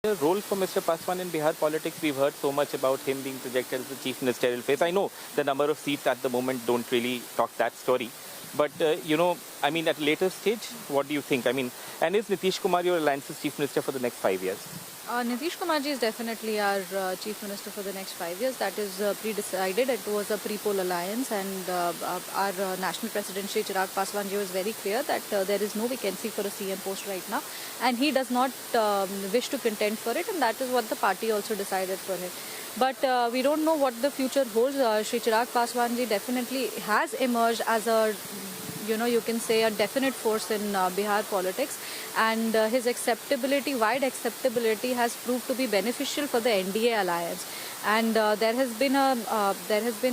A role for Mr. Paswan in Bihar politics. We've heard so much about him being projected as the chief ministerial face. I know the number of seats at the moment don't really talk that story. But, I mean, at a later stage, what do you think? I mean, and is Nitish Kumar your alliance's chief minister for the next 5 years? Nitish Kumar ji is definitely our chief minister for the next 5 years. That is pre-decided. It was a pre-poll alliance, and our national president Shri Chirag Paswan ji was very clear that there is no vacancy for a CM post right now, and he does not wish to contend for it, and that is what the party also decided for him. But we don't know what the future holds. Shri Chirag Paswan ji definitely has emerged as a you can say a definite force in Bihar politics, and his acceptability, wide acceptability, has proved to be beneficial for the NDA alliance. And there has been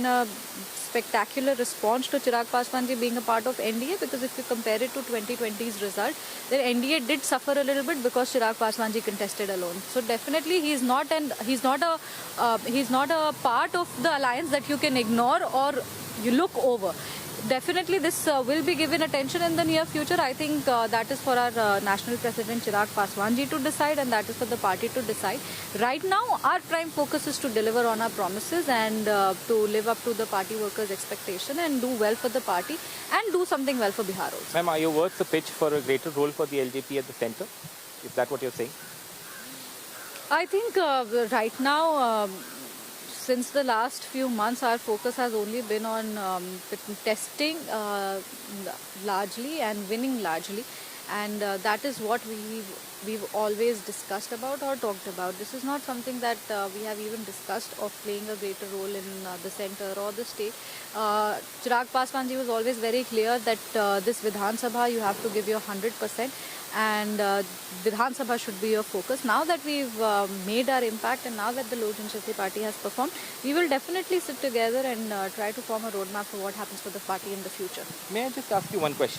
a spectacular response to Chirag Paswan ji being a part of NDA, because if you compare it to 2020's result, then NDA did suffer a little bit because Chirag Paswan ji contested alone. So definitely he's not a part of the alliance that you can ignore or you look over. Definitely this will be given attention in the near future. I think that is for our national president Chirag Paswan ji to decide, and that is for the party to decide. Right now our prime focus is to deliver on our promises and to live up to the party workers' expectation and do well for the party and do something well for Bihar also. Ma'am, are your words a pitch for a greater role for the LJP at the centre? Is that what you're saying? I think right now, since the last few months, our focus has only been on testing largely and winning largely, and that is what we've always discussed about or talked about. This is not something that we have even discussed of playing a greater role in the centre or the state. Chirag Paswan ji was always very clear that this Vidhan Sabha you have to give your 100%, and Vidhan Sabha should be your focus. Now that we've made our impact, and now that the Lok Janshakti Party has performed, we will definitely sit together and try to form a roadmap for what happens for the party in the future. May I just ask you one question?